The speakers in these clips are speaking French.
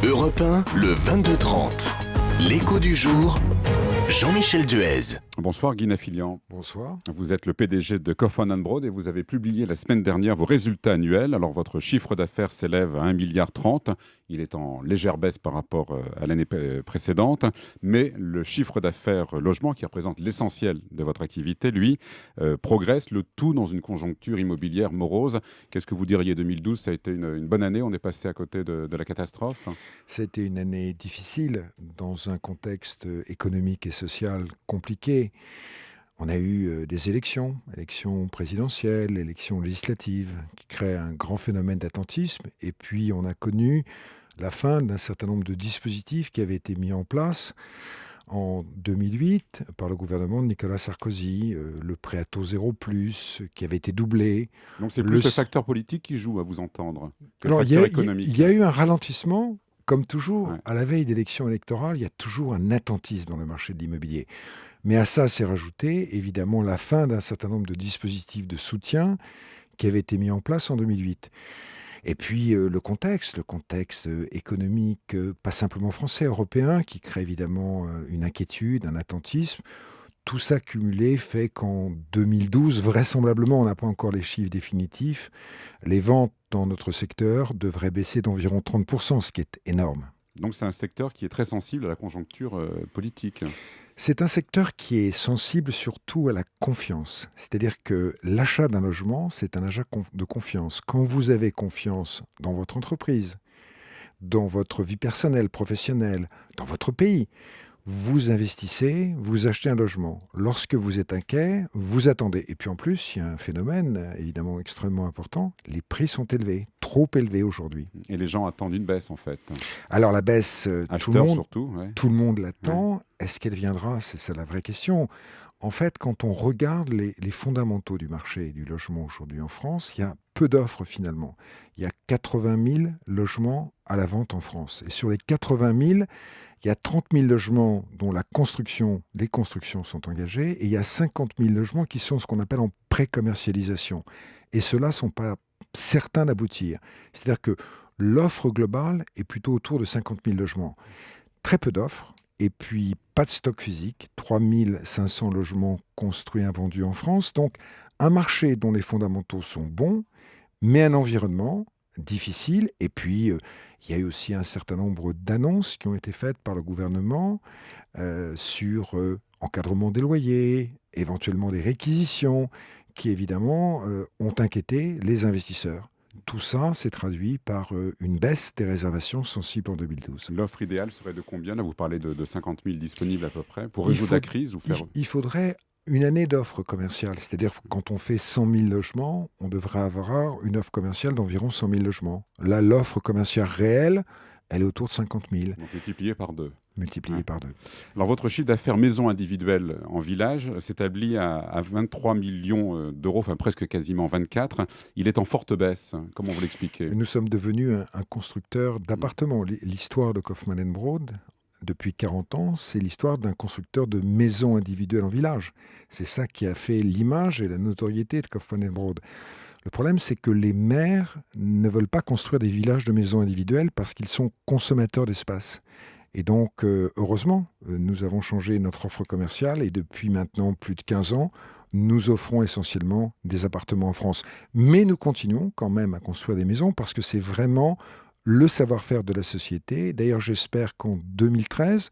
Europe 1, le 22-30. L'écho du jour, Jean-Michel Duez. Bonsoir Guy Nafilian. Bonsoir. Vous êtes le PDG de Kaufmann & Broad et vous avez publié la semaine dernière vos résultats annuels. Alors votre chiffre d'affaires s'élève à 1,30 milliard. Il est en légère baisse par rapport à l'année précédente. Mais le chiffre d'affaires logement, qui représente l'essentiel de votre activité, lui, progresse, le tout dans une conjoncture immobilière morose. Qu'est-ce que vous diriez 2012? Ça a été une bonne année, on est passé à côté de la catastrophe? C'était une année difficile dans un contexte économique et social compliqué. On a eu des élections présidentielles, élections législatives, qui créent un grand phénomène d'attentisme. Et puis on a connu la fin d'un certain nombre de dispositifs qui avaient été mis en place en 2008 par le gouvernement de Nicolas Sarkozy, le prêt à taux zéro plus, qui avait été doublé. Donc c'est plus le facteur politique qui joue, à vous entendre, que Alors, le facteur économique. Il y a eu un ralentissement. Comme toujours, Ouais. à la veille d'élections électorales, il y a toujours un attentisme dans le marché de l'immobilier. Mais à ça s'est rajouté, évidemment, la fin d'un certain nombre de dispositifs de soutien qui avaient été mis en place en 2008. Et puis le contexte économique, pas simplement français, européen, qui crée évidemment une inquiétude, un attentisme. Tout ça cumulé fait qu'en 2012, vraisemblablement, on n'a pas encore les chiffres définitifs, les ventes dans notre secteur devraient baisser d'environ 30%, ce qui est énorme. Donc c'est un secteur qui est très sensible à la conjoncture politique. C'est un secteur qui est sensible surtout à la confiance. C'est-à-dire que l'achat d'un logement, c'est un achat de confiance. Quand vous avez confiance dans votre entreprise, dans votre vie personnelle, professionnelle, dans votre pays, vous investissez, vous achetez un logement. Lorsque vous êtes inquiet, vous attendez. Et puis en plus, il y a un phénomène évidemment extrêmement important. Les prix sont élevés, trop élevés aujourd'hui. Et les gens attendent une baisse en fait. Alors la baisse, Acheteurs surtout. Ouais. tout le monde l'attend. Ouais. Est-ce qu'elle viendra? C'est ça la vraie question. En fait, quand on regarde les fondamentaux du marché du logement aujourd'hui en France, il y a peu d'offres finalement. Il y a 80 000 logements à la vente en France. Et sur les 80 000, il y a 30 000 logements dont les constructions sont engagées, et il y a 50 000 logements qui sont ce qu'on appelle en pré-commercialisation. Et ceux-là ne sont pas certains d'aboutir. C'est-à-dire que l'offre globale est plutôt autour de 50 000 logements. Très peu d'offres, et puis pas de stock physique, 3 500 logements construits et vendus en France. Donc un marché dont les fondamentaux sont bons, mais un environnement difficile. Et puis, il y a eu aussi un certain nombre d'annonces qui ont été faites par le gouvernement sur encadrement des loyers, éventuellement des réquisitions, qui évidemment ont inquiété les investisseurs. Tout ça s'est traduit par une baisse des réservations sensibles en 2012. L'offre idéale serait de combien? Là, vous parlez de 50 000 disponibles à peu près pour résoudre la crise ou faire... Il faudrait une année d'offre commerciale. C'est-à-dire que quand on fait 100 000 logements, on devrait avoir une offre commerciale d'environ 100 000 logements. Là, l'offre commerciale réelle, elle est autour de 50 000. Donc multiplié par 2. Multiplié par 2. Alors votre chiffre d'affaires maison individuelle en village s'établit à 23 millions d'euros, enfin presque quasiment 24. Il est en forte baisse. Comment vous l'expliquez? Nous sommes devenus un constructeur d'appartements. L'histoire de Kaufmann & Broad, depuis 40 ans, c'est l'histoire d'un constructeur de maisons individuelles en village. C'est ça qui a fait l'image et la notoriété de Kaufmann & Broad. Le problème, c'est que les maires ne veulent pas construire des villages de maisons individuelles parce qu'ils sont consommateurs d'espace. Et donc, heureusement, nous avons changé notre offre commerciale et depuis maintenant plus de 15 ans, nous offrons essentiellement des appartements en France. Mais nous continuons quand même à construire des maisons parce que c'est vraiment le savoir-faire de la société. D'ailleurs, j'espère qu'en 2013,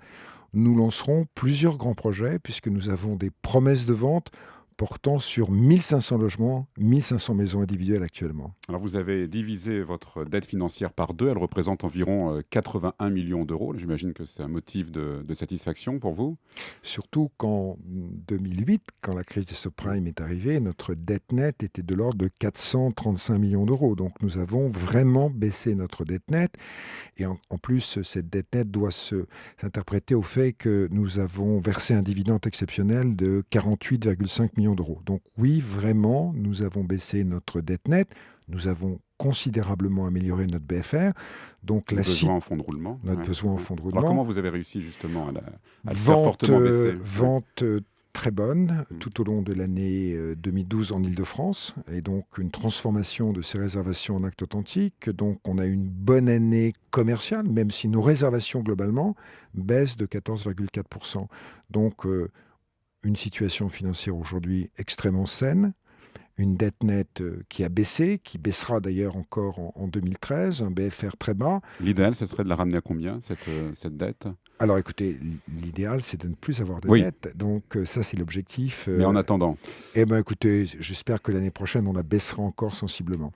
nous lancerons plusieurs grands projets puisque nous avons des promesses de vente portant sur 1500 logements, 1500 maisons individuelles actuellement. Alors vous avez divisé votre dette financière par 2, elle représente environ 81 millions d'euros. J'imagine que c'est un motif de satisfaction pour vous? Surtout qu'en 2008, quand la crise des subprimes est arrivée, notre dette nette était de l'ordre de 435 millions d'euros. Donc nous avons vraiment baissé notre dette nette. Et en plus, cette dette nette doit s'interpréter au fait que nous avons versé un dividende exceptionnel de 48,5 millions d'euros. Donc oui, vraiment, nous avons baissé notre dette nette. Nous avons considérablement amélioré notre BFR. Donc besoin en fonds de roulement. Notre besoin en fonds de roulement. Alors comment vous avez réussi justement à le faire fortement baisser? Vente très bonne tout au long de l'année 2012 en Île-de-France, et donc une transformation de ces réservations en actes authentiques. Donc on a une bonne année commerciale, même si nos réservations globalement baissent de 14,4%. Donc une situation financière aujourd'hui extrêmement saine, une dette nette qui a baissé, qui baissera d'ailleurs encore en 2013, un BFR très bas. L'idéal, ce serait de la ramener à combien, cette dette ? Alors écoutez, l'idéal c'est de ne plus avoir de Oui. dette, donc ça c'est l'objectif. Mais en attendant, Eh bien écoutez, j'espère que l'année prochaine on la baissera encore sensiblement.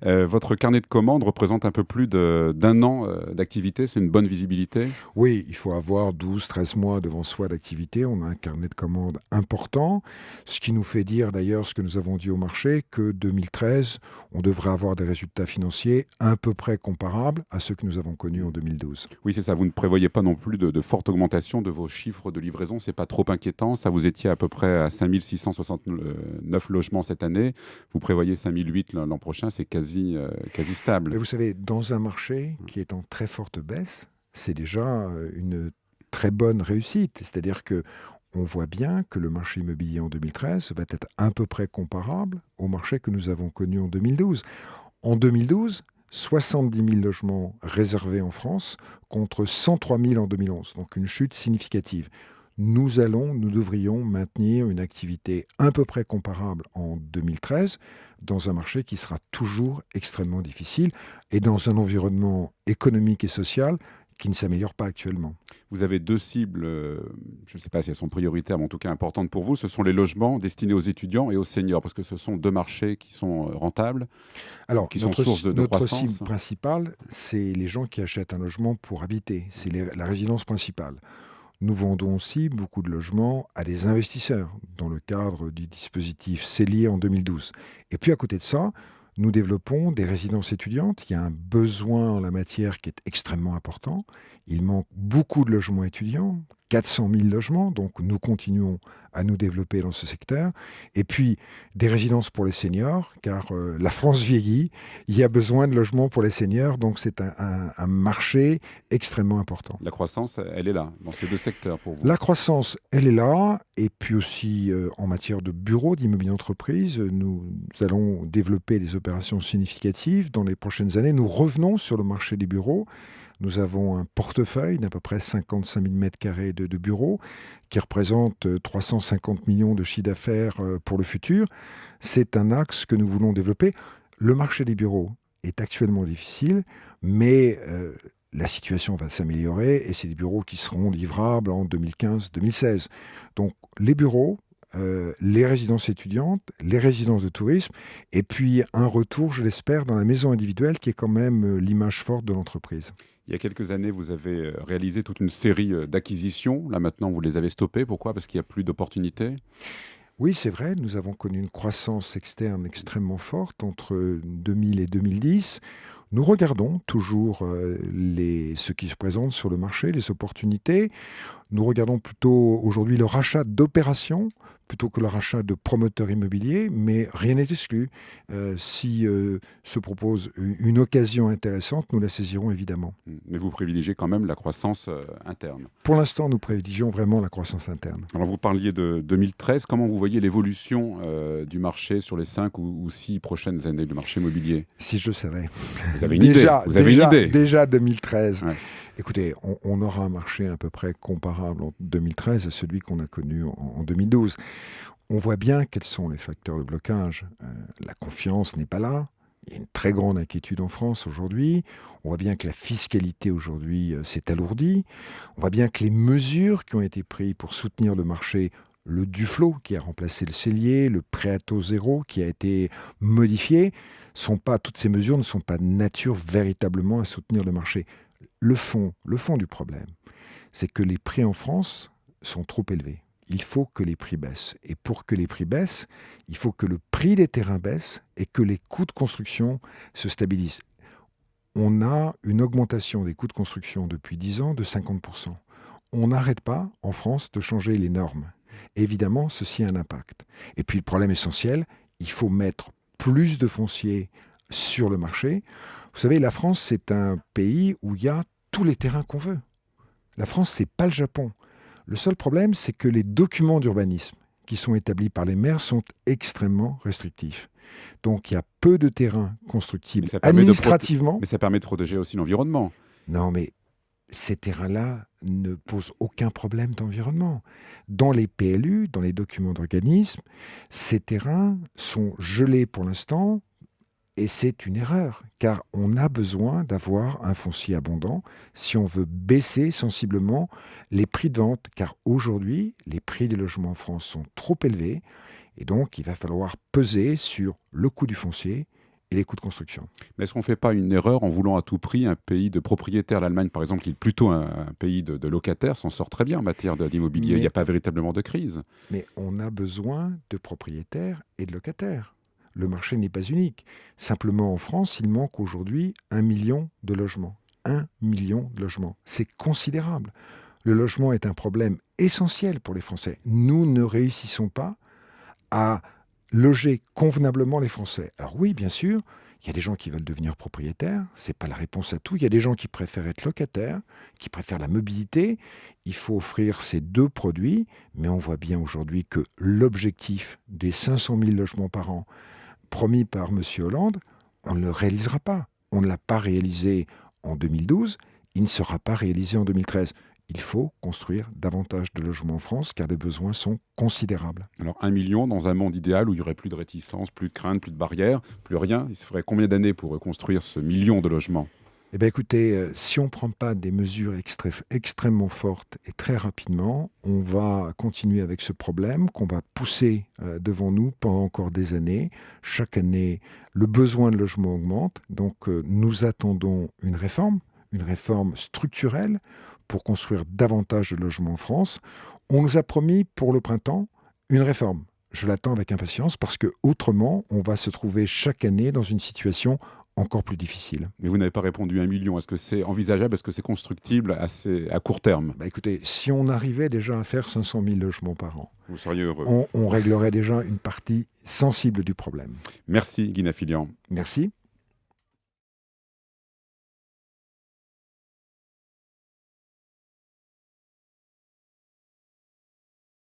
votre carnet de commandes représente un peu plus d'un an d'activité. C'est une bonne visibilité ? Oui, il faut avoir 12-13 mois devant soi d'activité. On a un carnet de commandes important, ce qui nous fait dire d'ailleurs ce que nous avons dit au marché, que 2013, on devrait avoir des résultats financiers à peu près comparables à ceux que nous avons connus en 2012. Oui, c'est ça. Vous ne prévoyez pas non plus de forte augmentation de vos chiffres de livraison. C'est pas trop inquiétant. Ça, vous étiez à peu près à 5669 logements cette année. Vous prévoyez 5008 l'an prochain. C'est quasi stable. Mais vous savez, dans un marché qui est en très forte baisse, c'est déjà une très bonne réussite. C'est-à-dire que on voit bien que le marché immobilier en 2013 va être à peu près comparable au marché que nous avons connu en 2012. En 2012, 70 000 logements réservés en France contre 103 000 en 2011, donc une chute significative. Nous devrions maintenir une activité à peu près comparable en 2013 dans un marché qui sera toujours extrêmement difficile et dans un environnement économique et social qui ne s'améliore pas actuellement. Vous avez deux cibles, je ne sais pas si elles sont prioritaires, mais en tout cas importantes pour vous. Ce sont les logements destinés aux étudiants et aux seniors, parce que ce sont deux marchés qui sont rentables, Alors, qui sont source de notre croissance. cible principale, c'est les gens qui achètent un logement pour habiter. C'est la résidence principale. Nous vendons aussi beaucoup de logements à des investisseurs dans le cadre du dispositif CELIE en 2012. Et puis à côté de ça, nous développons des résidences étudiantes. Il y a un besoin en la matière qui est extrêmement important. Il manque beaucoup de logements étudiants, 400 000 logements, donc nous continuons à nous développer dans ce secteur. Et puis des résidences pour les seniors, car la France vieillit, il y a besoin de logements pour les seniors, donc c'est un marché extrêmement important. La croissance, elle est là, dans ces deux secteurs pour vous. La croissance, elle est là, et puis aussi en matière de bureaux, d'immobilier d'entreprise, nous allons développer des opérations significatives. Dans les prochaines années, nous revenons sur le marché des bureaux. Nous avons un portefeuille d'à peu près 55 000 m² de bureaux qui représente 350 millions de chiffre d'affaires pour le futur. C'est un axe que nous voulons développer. Le marché des bureaux est actuellement difficile, mais la situation va s'améliorer et c'est des bureaux qui seront livrables en 2015-2016. Donc les bureaux, les résidences étudiantes, les résidences de tourisme, et puis un retour, je l'espère, dans la maison individuelle qui est quand même l'image forte de l'entreprise. Il y a quelques années, vous avez réalisé toute une série d'acquisitions. Là, maintenant, vous les avez stoppées. Pourquoi ? Parce qu'il n'y a plus d'opportunités ? Oui, c'est vrai, nous avons connu une croissance externe extrêmement forte entre 2000 et 2010. Nous regardons toujours ce qui se présente sur le marché, les opportunités. Nous regardons plutôt aujourd'hui le rachat d'opérations plutôt que le rachat de promoteurs immobiliers, mais rien n'est exclu. Si se propose une occasion intéressante, nous la saisirons évidemment. Mais vous privilégiez quand même la croissance interne. Pour l'instant, nous privilégions vraiment la croissance interne. Alors vous parliez de 2013. Comment vous voyez l'évolution du marché sur les 5 ou 6 prochaines années du marché immobilier ? Si je savais. Vous avez une idée. Vous avez une idée. Déjà 2013. Ouais. Écoutez, on aura un marché à peu près comparable en 2013 à celui qu'on a connu en 2012. On voit bien quels sont les facteurs de blocage. La confiance n'est pas là. Il y a une très grande inquiétude en France aujourd'hui. On voit bien que la fiscalité aujourd'hui s'est alourdie. On voit bien que les mesures qui ont été prises pour soutenir le marché, le Duflot qui a remplacé le cellier, le prêt à taux zéro qui a été modifié, toutes ces mesures ne sont pas de nature véritablement à soutenir le marché. Le fond du problème, c'est que les prix en France sont trop élevés. Il faut que les prix baissent. Et pour que les prix baissent, il faut que le prix des terrains baisse et que les coûts de construction se stabilisent. On a une augmentation des coûts de construction depuis 10 ans de 50%. On n'arrête pas, en France, de changer les normes. Évidemment, ceci a un impact. Et puis le problème essentiel, il faut mettre plus de foncier sur le marché. Vous savez, la France, c'est un pays où il y a tous les terrains qu'on veut. La France, c'est pas le Japon. Le seul problème, c'est que les documents d'urbanisme qui sont établis par les maires sont extrêmement restrictifs. Donc il y a peu de terrains constructibles Mais ça permet administrativement. Mais ça permet de protéger aussi l'environnement. Non, mais ces terrains-là ne posent aucun problème d'environnement. Dans les PLU, dans les documents d'urbanisme, ces terrains sont gelés pour l'instant. Et c'est une erreur, car on a besoin d'avoir un foncier abondant si on veut baisser sensiblement les prix de vente, car aujourd'hui, les prix des logements en France sont trop élevés, et donc il va falloir peser sur le coût du foncier et les coûts de construction. Mais est-ce qu'on ne fait pas une erreur en voulant à tout prix un pays de propriétaires? L'Allemagne, par exemple, qui est plutôt un pays de locataires, s'en sort très bien en matière d'immobilier. Il n'y a pas véritablement de crise. Mais on a besoin de propriétaires et de locataires. Le marché n'est pas unique. Simplement, en France, il manque aujourd'hui 1 million de logements. 1 million de logements. C'est considérable. Le logement est un problème essentiel pour les Français. Nous ne réussissons pas à loger convenablement les Français. Alors oui, bien sûr, il y a des gens qui veulent devenir propriétaires. Ce n'est pas la réponse à tout. Il y a des gens qui préfèrent être locataires, qui préfèrent la mobilité. Il faut offrir ces deux produits. Mais on voit bien aujourd'hui que l'objectif des 500 000 logements par an promis par M. Hollande, on ne le réalisera pas. On ne l'a pas réalisé en 2012, il ne sera pas réalisé en 2013. Il faut construire davantage de logements en France car les besoins sont considérables. Alors 1 million dans un monde idéal où il n'y aurait plus de réticence, plus de crainte, plus de barrières, plus rien. Il se ferait combien d'années pour reconstruire ce million de logements? Eh bien écoutez, si on ne prend pas des mesures extrêmement fortes et très rapidement, on va continuer avec ce problème qu'on va pousser devant nous pendant encore des années. Chaque année, le besoin de logement augmente. Donc nous attendons une réforme structurelle pour construire davantage de logements en France. On nous a promis pour le printemps une réforme. Je l'attends avec impatience parce que autrement, on va se trouver chaque année dans une situation encore plus difficile. Mais vous n'avez pas répondu à 1 million. Est-ce que c'est envisageable? Est-ce que c'est constructible à court terme? Écoutez, si on arrivait déjà à faire 500 000 logements par an, vous seriez heureux. On réglerait déjà une partie sensible du problème. Merci Guy Nafilian. Merci.